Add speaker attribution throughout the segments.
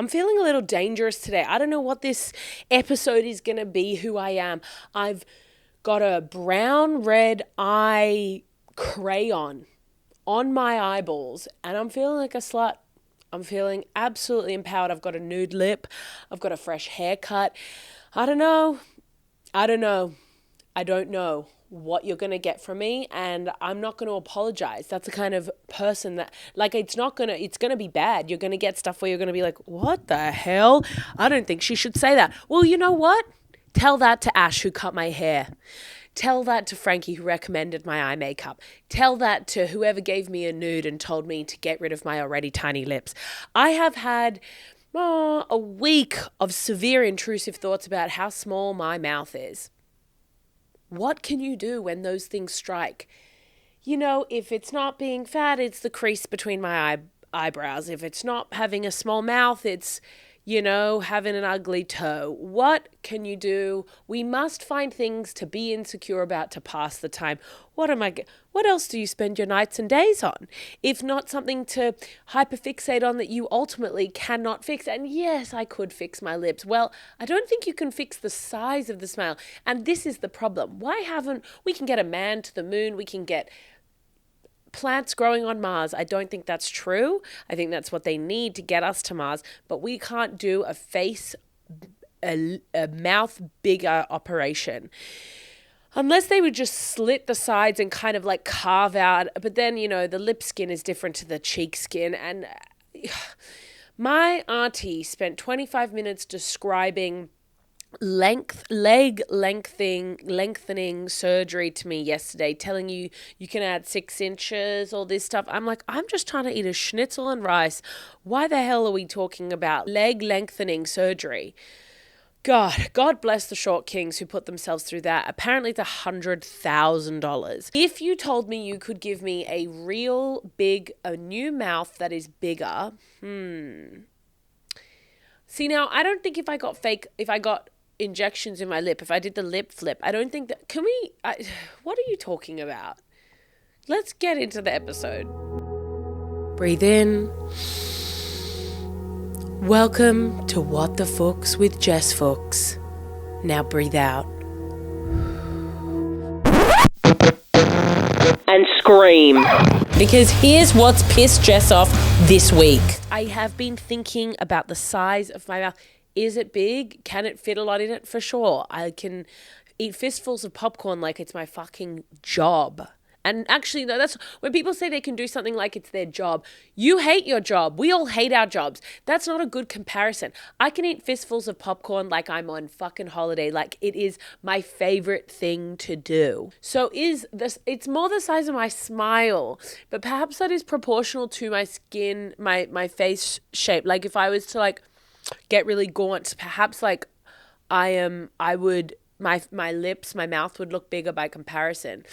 Speaker 1: I'm feeling a little dangerous today. I don't know what this episode is going to be, who I am. I've got a brown red eye crayon on my eyeballs and I'm feeling like a slut. I'm feeling absolutely empowered. I've got a nude lip. I've got a fresh haircut. I don't know. I don't know what you're going to get from me, and I'm not going to apologize. That's the kind of person that, like, it's going to be bad. You're going to get stuff where you're going to be like, what the hell? I don't think she should say that. Well, you know what? Tell that to Ash, who cut my hair. Tell that to Frankie, who recommended my eye makeup. Tell that to whoever gave me a nude and told me to get rid of my already tiny lips. I have had a week of severe intrusive thoughts about how small my mouth is. What can you do when those things strike? You know, if it's not being fat, it's the crease between my eyebrows. If it's not having a small mouth, it's, you know, having an ugly toe. What can you do? We must find things to be insecure about to pass the time. What else do you spend your nights and days on? If not something to hyperfixate on that you ultimately cannot fix. And yes, I could fix my lips. Well, I don't think you can fix the size of the smile. And this is the problem. We can get a man to the moon. We can get plants growing on Mars. I don't think that's true. I think that's what they need to get us to Mars. But we can't do a mouth bigger operation. Unless they would just slit the sides and kind of like carve out. But then, you know, the lip skin is different to the cheek skin. And my auntie spent 25 minutes describing leg lengthening surgery to me yesterday, telling you can add 6 inches, all this stuff. I'm like, I'm just trying to eat a schnitzel and rice. Why the hell are we talking about leg lengthening surgery? God bless the short kings who put themselves through that. Apparently it's $100,000. If you told me you could give me a new mouth that is bigger, See, now, I don't think if I got injections in my lip, if I did the lip flip, I don't think that, what are you talking about? Let's get into the episode. Breathe in. Welcome to What the Fuchs with Jess Fuchs. Now breathe out. And scream. Because here's what's pissed Jess off this week. I have been thinking about the size of my mouth. Is it big? Can it fit a lot in it? For sure. I can eat fistfuls of popcorn like it's my fucking job. And actually, no, that's when people say they can do something like it's their job. You hate your job. We all hate our jobs. That's not a good comparison. I can eat fistfuls of popcorn like I'm on fucking holiday, like it is my favorite thing to do. So it's more the size of my smile, but perhaps that is proportional to my skin, my face shape. Like if I was to like get really gaunt, perhaps like my lips, my mouth would look bigger by comparison.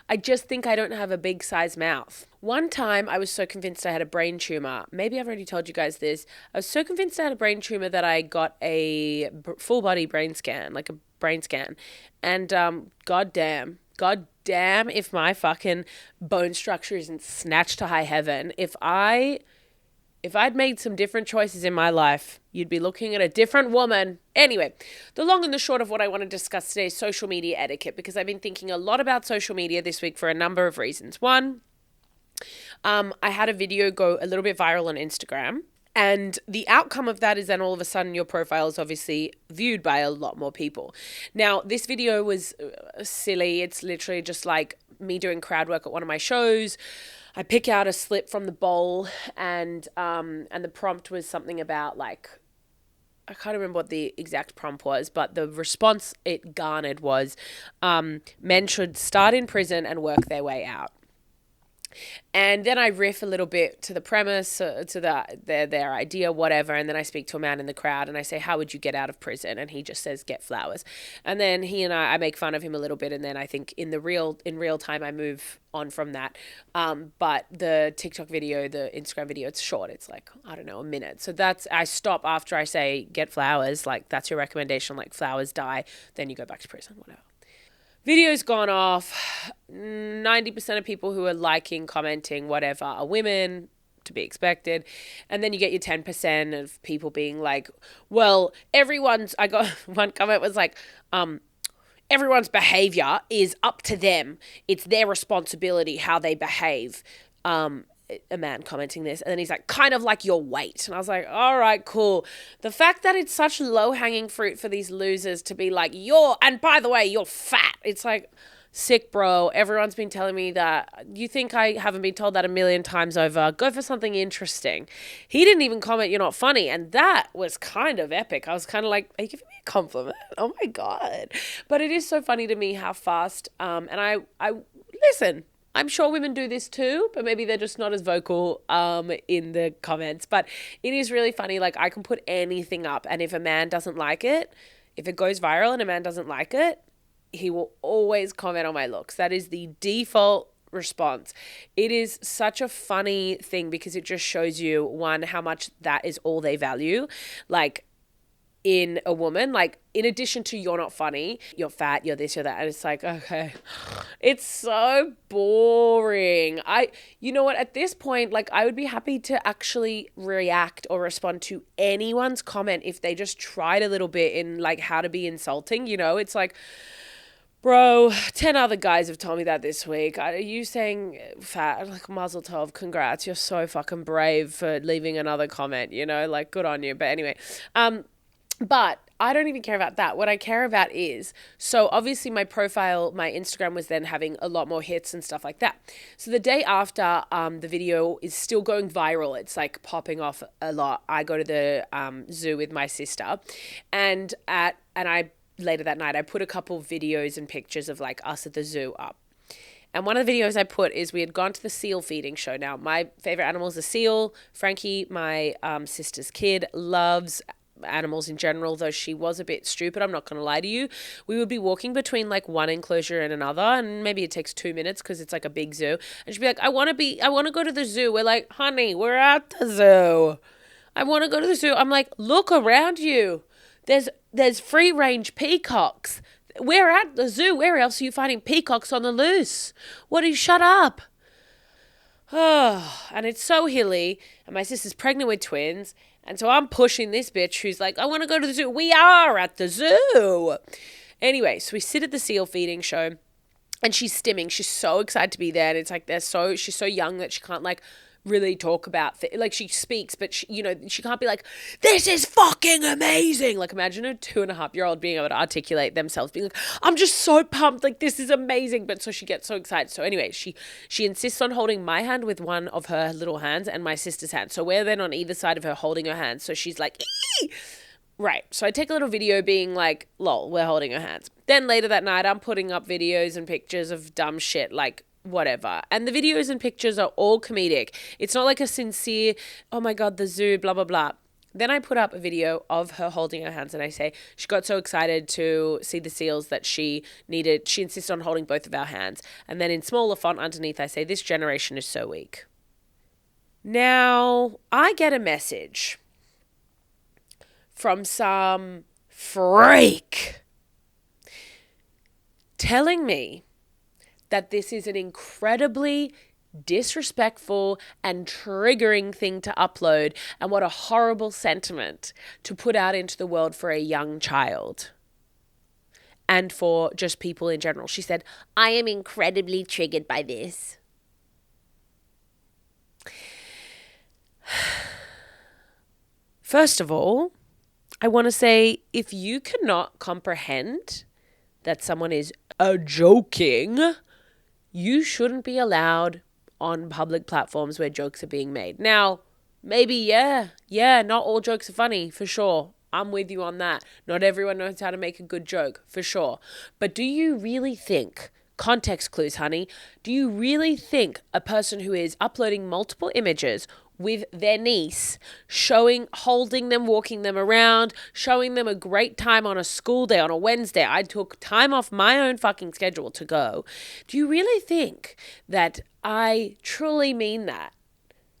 Speaker 1: I just think I don't have a big size mouth. One time I was so convinced I had a brain tumor. Maybe I've already told you guys this. I was so convinced I had a brain tumor that I got a full body brain scan, like a brain scan. And God damn if my fucking bone structure isn't snatched to high heaven. If I'd made some different choices in my life, you'd be looking at a different woman. Anyway, the long and the short of what I want to discuss today is social media etiquette, because I've been thinking a lot about social media this week for a number of reasons. One, I had a video go a little bit viral on Instagram, and the outcome of that is then all of a sudden your profile is obviously viewed by a lot more people. Now, this video was silly. It's literally just like me doing crowd work at one of my shows. I pick out a slip from the bowl, and the prompt was something about like, I can't remember what the exact prompt was, but the response it garnered was, men should start in prison and work their way out. And then I riff a little bit to the premise, to their idea, whatever. And then I speak to a man in the crowd and I say, how would you get out of prison? And he just says, get flowers. And then he and I make fun of him a little bit. And then I think in real time, I move on from that. But the TikTok video, the Instagram video, it's short. It's like, I don't know, a minute. So I stop after I say, get flowers. Like that's your recommendation. Like flowers die. Then you go back to prison, whatever. Video's gone off. 90% of people who are liking, commenting, whatever, are women. to be expected. And then you get your 10% of people being like, well, I got one comment was like, everyone's behavior is up to them. It's their responsibility how they behave. A man commenting this, and then he's like, kind of like your weight. And I was like, all right, cool. The fact that it's such low-hanging fruit for these losers to be like, and by the way, you're fat. It's like, sick, bro. Everyone's been telling me that. You think I haven't been told that a million times over? Go for something interesting. He didn't even comment, you're not funny. And that was kind of epic. I was kind of like, are you giving me a compliment? Oh my God. But it is so funny to me how fast, and I listen, I'm sure women do this too, but maybe they're just not as vocal in the comments. But it is really funny. Like, I can put anything up, and if a man doesn't like it, if it goes viral and a man doesn't like it, he will always comment on my looks. That is the default response. It is such a funny thing because it just shows you, one, how much that is all they value. Like, in a woman, like, in addition to you're not funny, you're fat, you're this, you're that. And it's like, okay, it's so boring. You know what, at this point, like, I would be happy to actually react or respond to anyone's comment if they just tried a little bit in like how to be insulting. You know, it's like, bro, 10 other guys have told me that this week. Are you saying fat? Like, mazel tov, congrats. You're so fucking brave for leaving another comment, you know, like, good on you. But anyway, but I don't even care about that. What I care about is, so obviously my profile, my Instagram was then having a lot more hits and stuff like that. So the day after, the video is still going viral. It's like popping off a lot. I go to the zoo with my sister, and later that night, I put a couple videos and pictures of like us at the zoo up. And one of the videos I put is we had gone to the seal feeding show. Now, my favorite animal is a seal. Frankie, my sister's kid, loves animals in general, though she was a bit stupid, I'm not going to lie to you. We would be walking between like one enclosure and another, and maybe it takes 2 minutes because it's like a big zoo. And she'd be like, I want to go to the zoo. We're like, honey, we're at the zoo. I want to go to the zoo. I'm like, look around you. There's free range peacocks. We're at the zoo. Where else are you finding peacocks on the loose? What do you shut up? Oh, and it's so hilly, and my sister's pregnant with twins, and so I'm pushing this bitch who's like, I want to go to the zoo. We are at the zoo. Anyway, so we sit at the seal feeding show, and she's stimming. She's so excited to be there, and it's like she's so young that she can't like really talk about like she speaks, but she, you know, she can't be like, this is fucking amazing. Like, imagine a 2.5-year-old being able to articulate themselves, being like, I'm just so pumped, like, this is amazing. But so she gets so excited. So anyway, she insists on holding my hand with one of her little hands and my sister's hand. So we're then on either side of her holding her hands. So she's like, ee! Right. So I take a little video being like, lol, we're holding her hands. Then later that night, I'm putting up videos and pictures of dumb shit, like whatever. And the videos and pictures are all comedic. It's not like a sincere, oh my God, the zoo, blah, blah, blah. Then I put up a video of her holding her hands, and I say she got so excited to see the seals that she insisted on holding both of our hands. And then in smaller font underneath, I say, this generation is so weak. Now, I get a message from some freak telling me that this is an incredibly disrespectful and triggering thing to upload, and what a horrible sentiment to put out into the world for a young child and for just people in general. She said, I am incredibly triggered by this. First of all, I want to say, if you cannot comprehend that someone is joking, you shouldn't be allowed on public platforms where jokes are being made. Now, maybe, yeah, not all jokes are funny, for sure. I'm with you on that. Not everyone knows how to make a good joke, for sure. But do you really think, context clues, honey, do you really think a person who is uploading multiple images with their niece, holding them, walking them around, showing them a great time on a school day, on a Wednesday, I took time off my own fucking schedule to go. Do you really think that I truly mean that?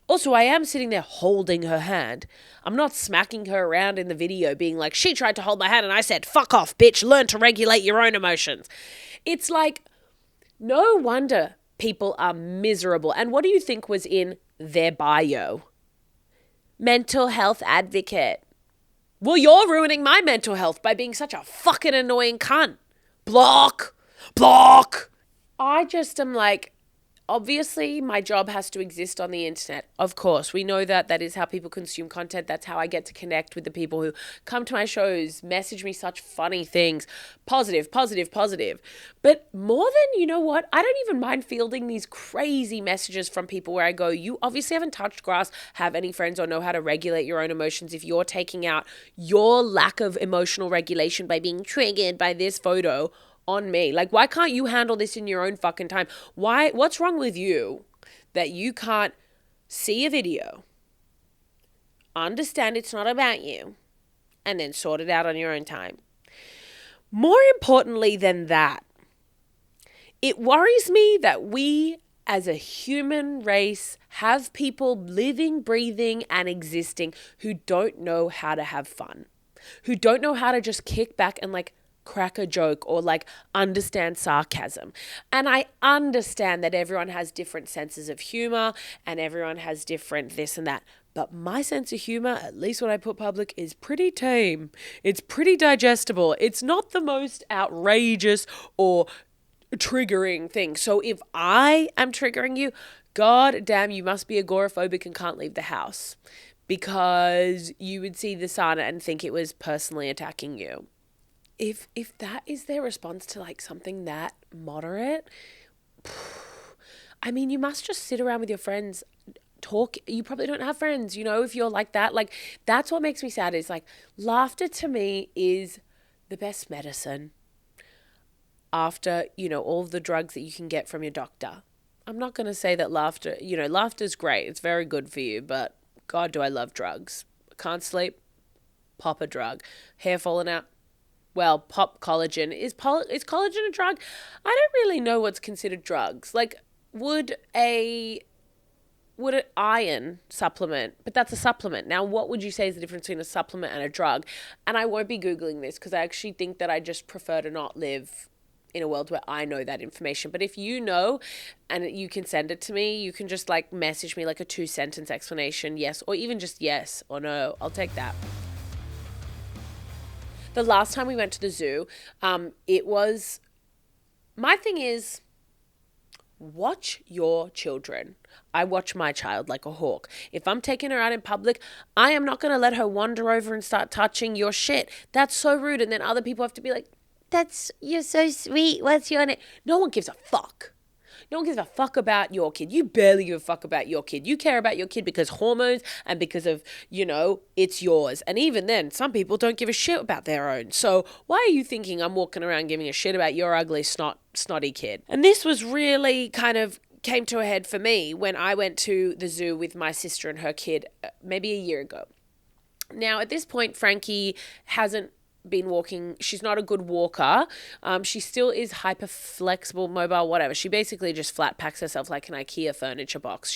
Speaker 1: Also, I am sitting there holding her hand. I'm not smacking her around in the video being like, she tried to hold my hand and I said, fuck off, bitch, learn to regulate your own emotions. It's like, no wonder people are miserable. And what do you think was in their bio. Mental health advocate. Well, you're ruining my mental health by being such a fucking annoying cunt. Block. Block. I just am like, obviously, my job has to exist on the internet. Of course, we know that that is how people consume content. That's how I get to connect with the people who come to my shows, message me such funny things. Positive, positive, positive. But more than, you know what? I don't even mind fielding these crazy messages from people where I go, you obviously haven't touched grass, have any friends, or know how to regulate your own emotions if you're taking out your lack of emotional regulation by being triggered by this photo on me. Like, why can't you handle this in your own fucking time? What's wrong with you that you can't see a video, understand it's not about you, and then sort it out on your own time? More importantly than that, it worries me that we as a human race have people living, breathing, and existing who don't know how to have fun, who don't know how to just kick back and like crack a joke or like understand sarcasm. And I understand that everyone has different senses of humor and everyone has different this and that. But my sense of humor, at least when I put public, is pretty tame. It's pretty digestible. It's not the most outrageous or triggering thing. So if I am triggering you, god damn, you must be agoraphobic and can't leave the house, because you would see the sun and think it was personally attacking you. If that is their response to like something that moderate, I mean, you must just sit around with your friends, talk. You probably don't have friends, you know, if you're like that. Like, that's what makes me sad, is like, laughter to me is the best medicine after, you know, all the drugs that you can get from your doctor. I'm not going to say that laughter, you know, laughter's great. It's very good for you, but God, do I love drugs. Can't sleep, pop a drug. Hair falling out, well, pop collagen. Is collagen a drug? I don't really know what's considered drugs. Like, would an iron supplement, but that's a supplement. Now, what would you say is the difference between a supplement and a drug? And I won't be Googling this because I actually think that I just prefer to not live in a world where I know that information. But if you know and you can send it to me, you can just like message me like a 2-sentence explanation, yes, or even just yes or no. I'll take that. The last time we went to the zoo, my thing is, watch your children. I watch my child like a hawk. If I'm taking her out in public, I am not going to let her wander over and start touching your shit. That's so rude. And then other people have to be like, you're so sweet. What's your name? No one gives a fuck. No one gives a fuck about your kid. You barely give a fuck about your kid. You care about your kid because hormones and because of, you know, it's yours. And even then, some people don't give a shit about their own. So why are you thinking I'm walking around giving a shit about your ugly, snotty kid? And this was really kind of came to a head for me when I went to the zoo with my sister and her kid maybe a year ago. Now, at this point, Frankie hasn't been walking. She's not a good walker. She still is hyper flexible, mobile, whatever. She basically just flat packs herself like an IKEA furniture box.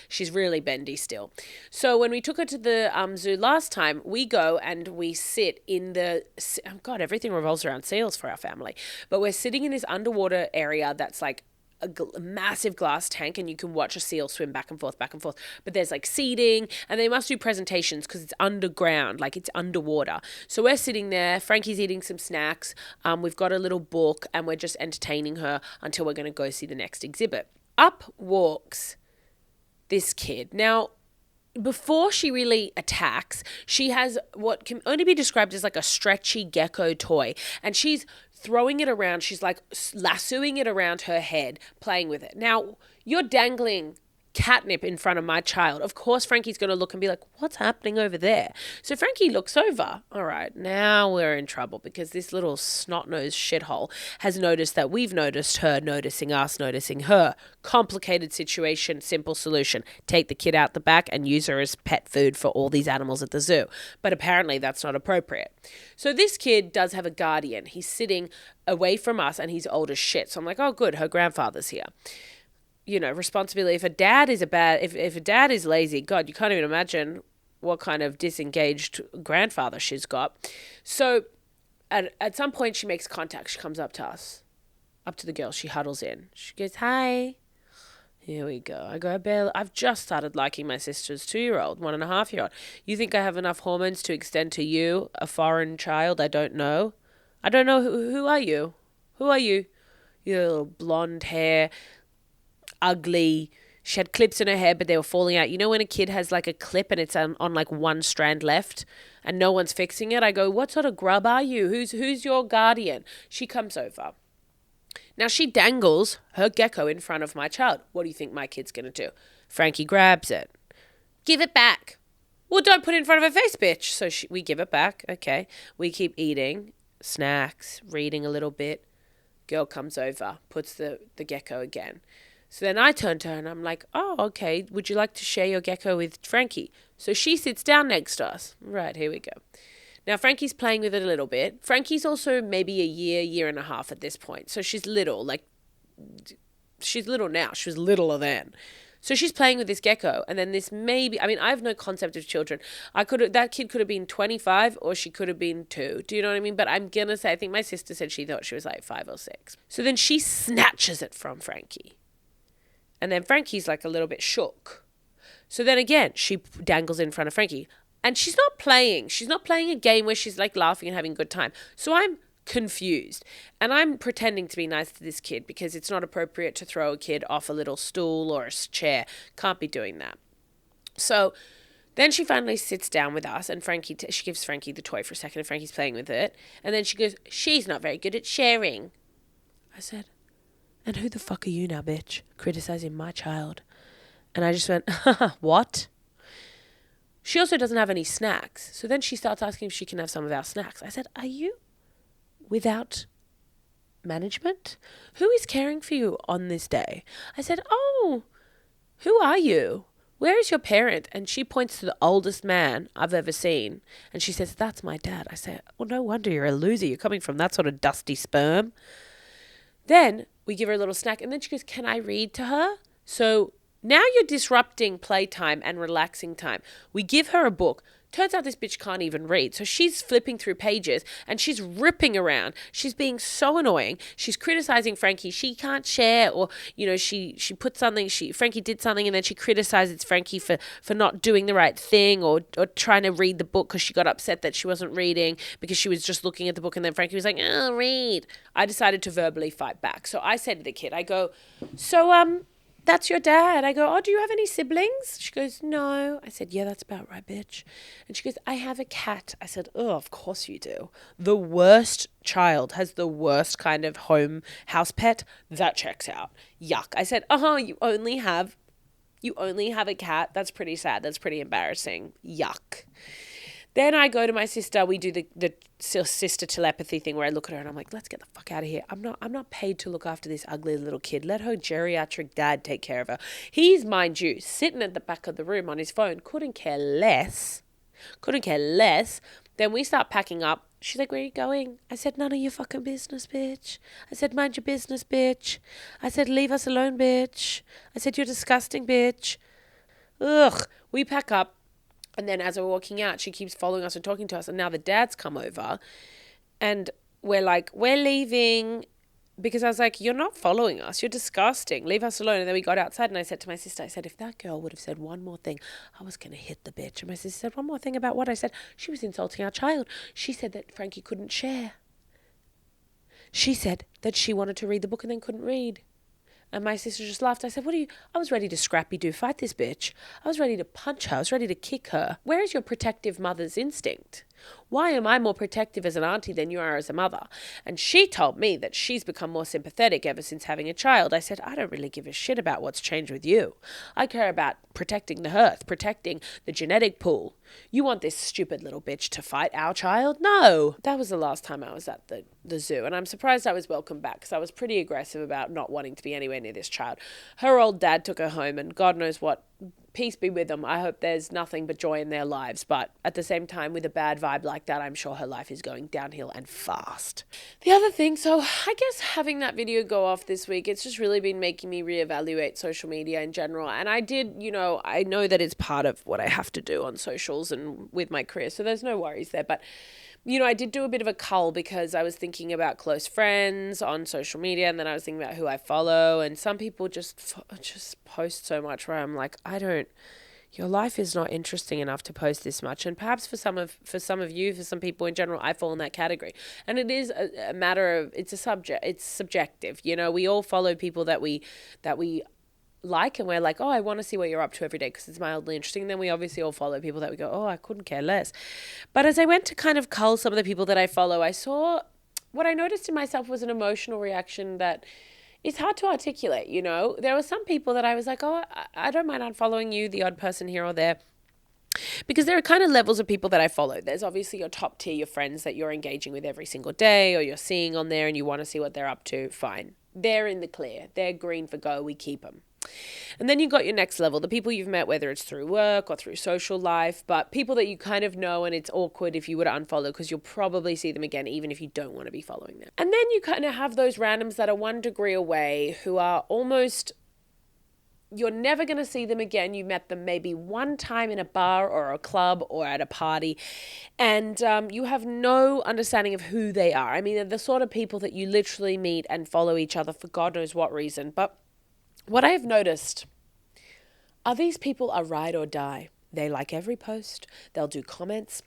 Speaker 1: She's really bendy still. So when we took her to the zoo last time, we go and we sit in the, oh God, everything revolves around seals for our family. But we're sitting in this underwater area that's like a massive glass tank, and you can watch a seal swim back and forth. But there's like seating, and they must do presentations because it's underground, like it's underwater. So we're sitting there. Frankie's eating some snacks. We've got a little book, and we're just entertaining her until we're going to go see the next exhibit. Up walks this kid. Now, before she really attacks, she has what can only be described as like a stretchy gecko toy, and she's throwing it around. She's like lassoing it around her head, playing with it. Now, you're dangling catnip in front of my child. Of course, Frankie's going to look and be like, what's happening over there? So Frankie looks over. All right, now we're in trouble because this little snot-nosed shithole has noticed that we've noticed her, noticing us, noticing her. Complicated situation, simple solution. Take the kid out the back and use her as pet food for all these animals at the zoo. But apparently that's not appropriate. So this kid does have a guardian. He's sitting away from us and he's old as shit. So I'm like, oh, good, her grandfather's here. You know, responsibility. If a dad is lazy, God, you can't even imagine what kind of disengaged grandfather she's got. So at some point she makes contact. She comes up to us, up to the girl. She huddles in. She goes, hi. Here we go. I go, I've just started liking my sister's 2-year-old, 1.5-year-old. You think I have enough hormones to extend to you, a foreign child I don't know? I don't know. Who are you? Who are you? You little blonde hair, ugly. She had clips in her hair, but they were falling out. You know when a kid has like a clip and it's on like one strand left and no one's fixing it? I go, what sort of grub are you? Who's your guardian? She comes over. Now she dangles her gecko in front of my child. What do you think my kid's going to do? Frankie grabs it. Give it back. Well, don't put it in front of her face, bitch. So we give it back. Okay. We keep eating snacks, reading a little bit. Girl comes over, puts the gecko again. So then I turn to her and I'm like, oh, okay, would you like to share your gecko with Frankie? So she sits down next to us. Right, here we go. Now, Frankie's playing with it a little bit. Frankie's also maybe a year and a half at this point. So she's little, like, she's little now. She was littler then. So she's playing with this gecko. And then this maybe, I mean, I have no concept of children. That kid could have been 25 or she could have been 2. Do you know what I mean? But I'm going to say, I think my sister said she thought she was like 5 or 6. So then she snatches it from Frankie. And then Frankie's like a little bit shook. So then again, she dangles in front of Frankie. And she's not playing. She's not playing a game where she's like laughing and having a good time. So I'm confused. And I'm pretending to be nice to this kid because it's not appropriate to throw a kid off a little stool or a chair. Can't be doing that. So then she finally sits down with us and she gives Frankie the toy for a second and Frankie's playing with it. And then she goes, she's not very good at sharing. I said, and who the fuck are you now, bitch, criticizing my child? And I just went, what? She also doesn't have any snacks. So then she starts asking if she can have some of our snacks. I said, are you without management? Who is caring for you on this day? I said, oh, who are you? Where is your parent? And she points to the oldest man I've ever seen. And she says, that's my dad. I say, well, no wonder you're a loser. You're coming from that sort of dusty sperm. Then we give her a little snack. And then she goes, can I read to her? So now you're disrupting playtime and relaxing time. We give her a book. Turns out this bitch can't even read. So she's flipping through pages and she's ripping around. She's being so annoying. She's criticizing Frankie. She can't share, or, you know, she put something, Frankie did something and then she criticizes Frankie for not doing the right thing or trying to read the book because she got upset that she wasn't reading because she was just looking at the book, and then Frankie was like, oh, read. I decided to verbally fight back. So I said to the kid, I go, so, that's your dad. I go, oh, do you have any siblings? She goes, no. I said, yeah, that's about right, bitch. And she goes, I have a cat. I said, oh, of course you do. The worst child has the worst kind of house pet. That checks out. Yuck. I said, you only have a cat. That's pretty sad. That's pretty embarrassing. Yuck. Then I go to my sister. We do the sister telepathy thing where I look at her and I'm like, let's get the fuck out of here. I'm not paid to look after this ugly little kid. Let her geriatric dad take care of her. He's, mind you, sitting at the back of the room on his phone. Couldn't care less. Then we start packing up. She's like, where are you going? I said, none of your fucking business, bitch. I said, mind your business, bitch. I said, leave us alone, bitch. I said, you're disgusting, bitch. Ugh. We pack up. And then as we're walking out, she keeps following us and talking to us. And now the dads come over and we're like, we're leaving, because I was like, you're not following us. You're disgusting. Leave us alone. And then we got outside and I said to my sister, I said, if that girl would have said one more thing, I was going to hit the bitch. And my sister said, one more thing about what? I said, she was insulting our child. She said that Frankie couldn't share. She said that she wanted to read the book and then couldn't read. And my sister just laughed. I said, I was ready to scrappy-do fight this bitch. I was ready to punch her. I was ready to kick her. Where is your protective mother's instinct? Why am I more protective as an auntie than you are as a mother? And she told me that she's become more sympathetic ever since having a child. I said, I don't really give a shit about what's changed with you. I care about protecting the hearth, protecting the genetic pool. You want this stupid little bitch to fight our child? No. That was the last time I was at the zoo. And I'm surprised I was welcomed back because I was pretty aggressive about not wanting to be anywhere near this child. Her old dad took her home and God knows what. Peace be with them. I hope there's nothing but joy in their lives. But at the same time, with a bad vibe like that, I'm sure her life is going downhill and fast. The other thing, so I guess having that video go off this week, it's just really been making me reevaluate social media in general. And I did, I know that it's part of what I have to do on socials and with my career. So there's no worries there. But I did do a bit of a cull because I was thinking about close friends on social media, and then I was thinking about who I follow, and some people just post so much where I'm like, your life is not interesting enough to post this much. And perhaps for some of you, for some people in general, I fall in that category. And it is a matter of, it's subjective. We all follow people that we like, and we're like, oh, I want to see what you're up to every day because it's mildly interesting. And then we obviously all follow people that we go, oh, I couldn't care less. But as I went to kind of cull some of the people that I follow, I saw what I noticed in myself was an emotional reaction that is hard to articulate. There were some people that I was like, oh, I don't mind unfollowing you, the odd person here or there. Because there are kind of levels of people that I follow. There's obviously your top tier, your friends that you're engaging with every single day or you're seeing on there and you want to see what they're up to. Fine. They're in the clear. They're green for go. We keep them. And then you got your next level, the people you've met, whether it's through work or through social life, but people that you kind of know, and it's awkward if you were to unfollow because you'll probably see them again, even if you don't want to be following them. And then you kind of have those randoms that are 1 degree away who are almost, you're never going to see them again. You met them maybe one time in a bar or a club or at a party, and you have no understanding of who they are. I mean, they're the sort of people that you literally meet and follow each other for God knows what reason. But what I have noticed are these people are ride or die. They like every post. They'll do comments.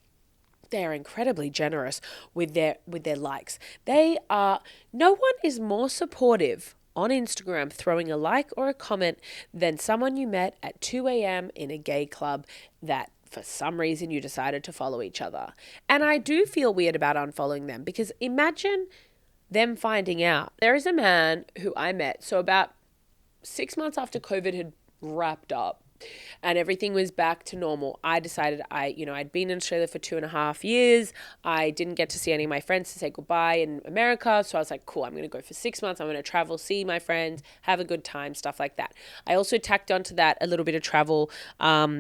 Speaker 1: They are incredibly generous with their likes. No one is more supportive on Instagram throwing a like or a comment than someone you met at 2 a.m. in a gay club that for some reason you decided to follow each other. And I do feel weird about unfollowing them because imagine them finding out. There is a man who I met, so about 6 months after COVID had wrapped up and everything was back to normal, I decided I'd been in Australia for 2.5 years. I didn't get to see any of my friends to say goodbye in America. So I was like, cool, I'm going to go for 6 months. I'm going to travel, see my friends, have a good time, stuff like that. I also tacked onto that a little bit of travel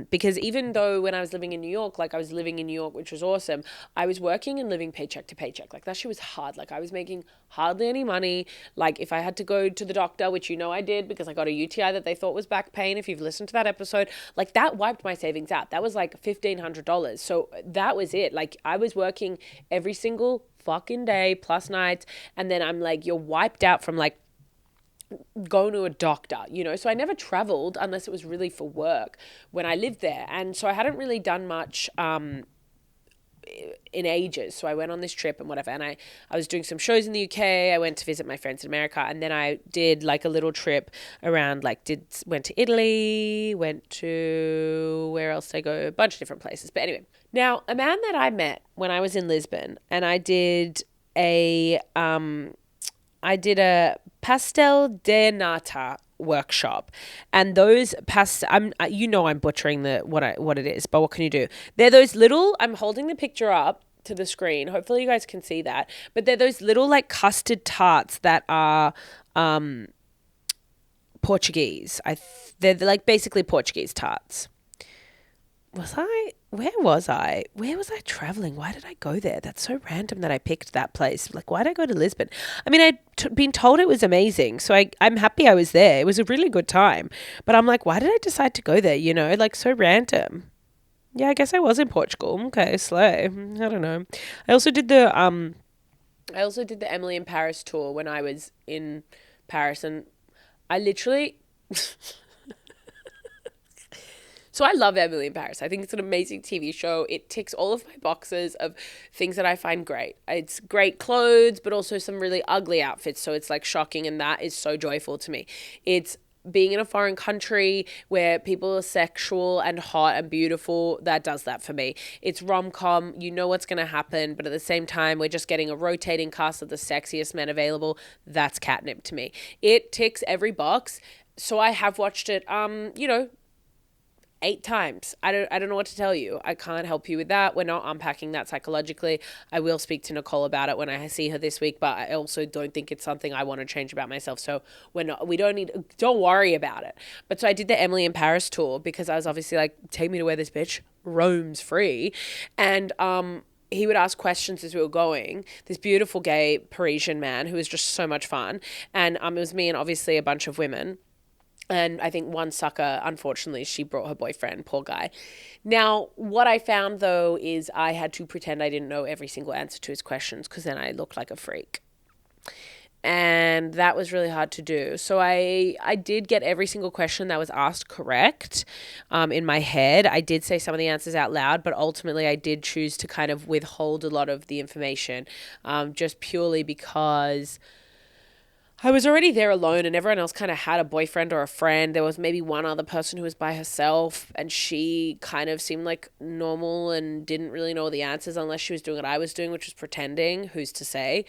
Speaker 1: because even though when I was living in New York, like I was living in New York, which was awesome, I was working and living paycheck to paycheck. Like that shit was hard. Like I was making hardly any money. Like if I had to go to the doctor, which I did because I got a UTI that they thought was back pain, if you've listened to that episode, like that wiped my savings out. That was like $1,500. So that was it. Like I was working every single fucking day plus nights. And then I'm like, you're wiped out from like going to a doctor, So I never traveled unless it was really for work when I lived there. And so I hadn't really done much, in ages. So I went on this trip and whatever, and I was doing some shows in the UK. I went to visit my friends in America, and then I did like a little trip around, went to Italy, went to, where else did I go? A bunch of different places. But anyway, now a man that I met when I was in Lisbon, and I did a pastel de nata workshop, and those I'm butchering what it is, but what can you do? They're those little, I'm holding the picture up to the screen, hopefully you guys can see that, but they're those little like custard tarts that are Portuguese. They're like basically Portuguese tarts. Where was I traveling? Why did I go there? That's so random that I picked that place. Like, why did I go to Lisbon? I mean, I'd been told it was amazing, so I'm happy I was there. It was a really good time. But I'm like, why did I decide to go there? Like so random. Yeah, I guess I was in Portugal. Okay, slay. I don't know. I also did the Emily in Paris tour when I was in Paris, and I literally So I love Emily in Paris. I think it's an amazing TV show. It ticks all of my boxes of things that I find great. It's great clothes, but also some really ugly outfits. So it's like shocking, and that is so joyful to me. It's being in a foreign country where people are sexual and hot and beautiful. That does that for me. It's rom-com. You know what's going to happen, but at the same time, we're just getting a rotating cast of the sexiest men available. That's catnip to me. It ticks every box. So I have watched it, 8 times. I don't know what to tell you. I can't help you with that. We're not unpacking that psychologically. I will speak to Nicole about it when I see her this week, but I also don't think it's something I want to change about myself. So don't worry about it. But so I did the Emily in Paris tour because I was obviously like, take me to where this bitch roams free. And he would ask questions as we were going. This beautiful gay Parisian man who was just so much fun. And it was me and obviously a bunch of women. And I think one sucker, unfortunately, she brought her boyfriend, poor guy. Now, what I found though is I had to pretend I didn't know every single answer to his questions because then I looked like a freak. And that was really hard to do. So I did get every single question that was asked correct in my head. I did say some of the answers out loud, but ultimately I did choose to kind of withhold a lot of the information just purely because I was already there alone and everyone else kind of had a boyfriend or a friend. There was maybe one other person who was by herself and she kind of seemed like normal and didn't really know the answers unless she was doing what I was doing, which was pretending. Who's to say?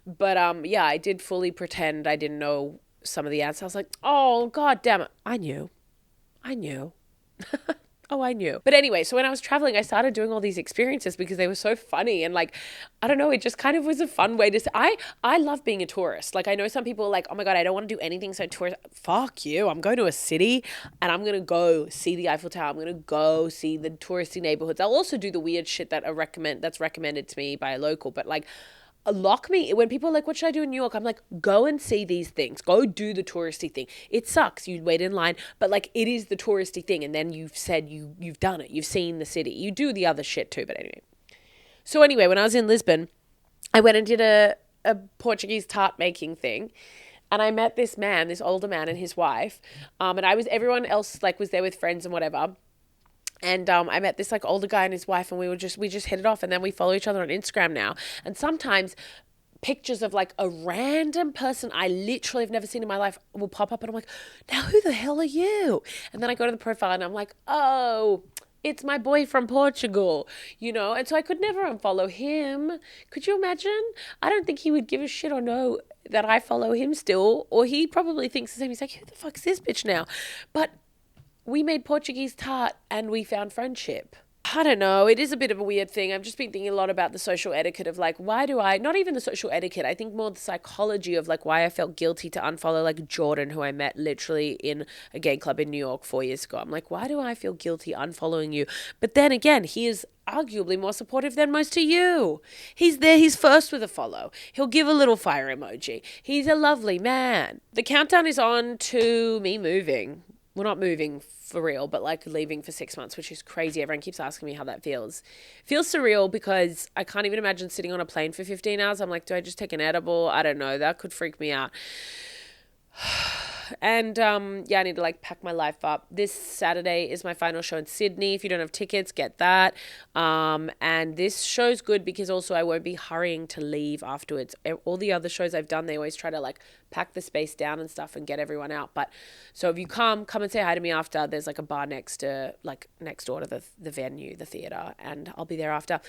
Speaker 1: But yeah, I did fully pretend I didn't know some of the answers. I was like, oh, God damn it. I knew. Oh, I knew. But anyway, so when I was traveling, I started doing all these experiences because they were so funny. And like, I don't know, it just kind of was a fun way to say, I love being a tourist. Like, I know some people are like, oh my God, I don't want to do anything so tourist. Fuck you. I'm going to a city and I'm going to go see the Eiffel Tower. I'm going to go see the touristy neighborhoods. I'll also do the weird shit that's recommended to me by a local. But like, lock me when people are like, what should I do in New York? I'm like, go and see these things, go do the touristy thing. It sucks, you wait in line, but like, it is the touristy thing. And then you've said you've done it, you've seen the city, you do the other shit too. But anyway, when I was in Lisbon, I went and did a Portuguese tart making thing. And I met this older man and his wife. And everyone else like was there with friends and whatever. And I met this like older guy and his wife, and we just hit it off, and then we follow each other on Instagram now. And sometimes pictures of like a random person I literally have never seen in my life will pop up, and I'm like, now who the hell are you? And then I go to the profile and I'm like, oh, it's my boy from Portugal, And so I could never unfollow him. Could you imagine? I don't think he would give a shit or know that I follow him still, or he probably thinks the same. He's like, who the fuck's this bitch now? But we made Portuguese tart and we found friendship. I don't know. It is a bit of a weird thing. I've just been thinking a lot about the social etiquette of like, not even the social etiquette. I think more the psychology of like why I felt guilty to unfollow like Jordan, who I met literally in a gay club in New York 4 years ago. I'm like, why do I feel guilty unfollowing you? But then again, he is arguably more supportive than most of you. He's there. He's first with a follow. He'll give a little fire emoji. He's a lovely man. The countdown is on to me moving. Well, not moving for real, but like leaving for 6 months, which is crazy. Everyone keeps asking me how that feels. Feels surreal because I can't even imagine sitting on a plane for 15 hours. I'm like, do I just take an edible? I don't know. That could freak me out. And yeah, I need to like pack my life up. This Saturday is my final show in Sydney. If you don't have tickets, get that. And this show's good because also I won't be hurrying to leave afterwards. All the other shows I've done, they always try to like pack the space down and stuff and get everyone out. But so if you come and say hi to me after. There's like a bar next door to the venue, the theater, and I'll be there after.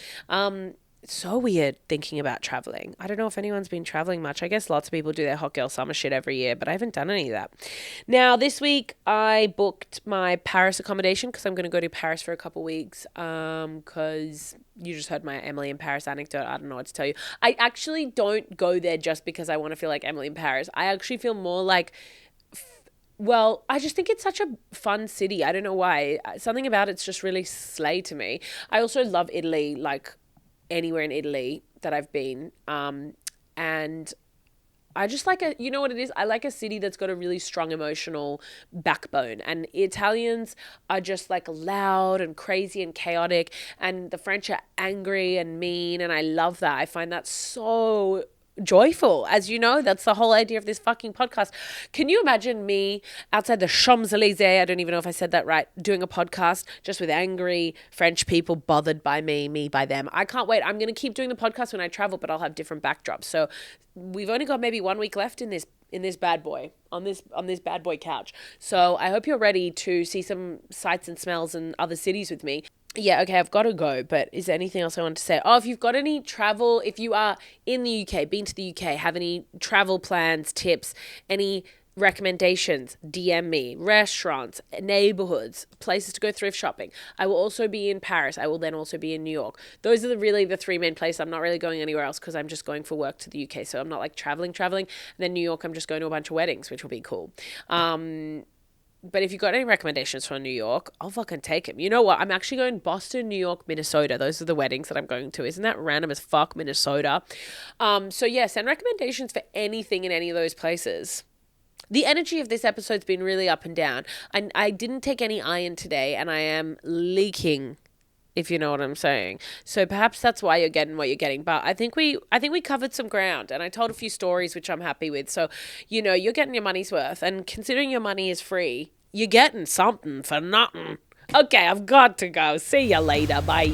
Speaker 1: It's so weird thinking about traveling. I don't know if anyone's been traveling much. I guess lots of people do their hot girl summer shit every year, but I haven't done any of that. Now, this week I booked my Paris accommodation because I'm going to go to Paris for a couple weeks because you just heard my Emily in Paris anecdote. I don't know what to tell you. I actually don't go there just because I want to feel like Emily in Paris. I actually feel more like I just think it's such a fun city. I don't know why. Something about it's just really slay to me. I also love Italy, like anywhere in Italy that I've been. And I just like you know what it is? I like a city that's got a really strong emotional backbone. And Italians are just like loud and crazy and chaotic. And the French are angry and mean. And I love that. I find that so joyful. As you know, that's the whole idea of this fucking podcast. Can you imagine me outside the Champs-Elysees, I don't even know if I said that right, doing a podcast just with angry French people bothered by me by them? I can't wait. I'm going to keep doing the podcast when I travel, but I'll have different backdrops. So we've only got maybe 1 week left in this bad boy, on this bad boy couch. So I hope you're ready to see some sights and smells and other cities with me. Yeah, okay, I've got to go, but is there anything else I want to say? Oh, if you've got any travel, if you are in the UK, been to the UK, have any travel plans, tips, any recommendations, DM me. Restaurants, neighborhoods, places to go thrift shopping. I will also be in Paris. I will then also be in New York. Those are really the three main places. I'm not really going anywhere else because I'm just going for work to the UK, so I'm not like traveling. And then New York, I'm just going to a bunch of weddings, which will be cool. But if you've got any recommendations from New York, I'll fucking take them. You know what? I'm actually going Boston, New York, Minnesota. Those are the weddings that I'm going to. Isn't that random as fuck, Minnesota? So yeah, send recommendations for anything in any of those places. The energy of this episode's been really up and down. I didn't take any iron today, and I am leaking, if you know what I'm saying. So perhaps that's why you're getting what you're getting. But I think we covered some ground, and I told a few stories which I'm happy with. So, you're getting your money's worth, and considering your money is free, you're getting something for nothing. Okay, I've got to go. See you later. Bye.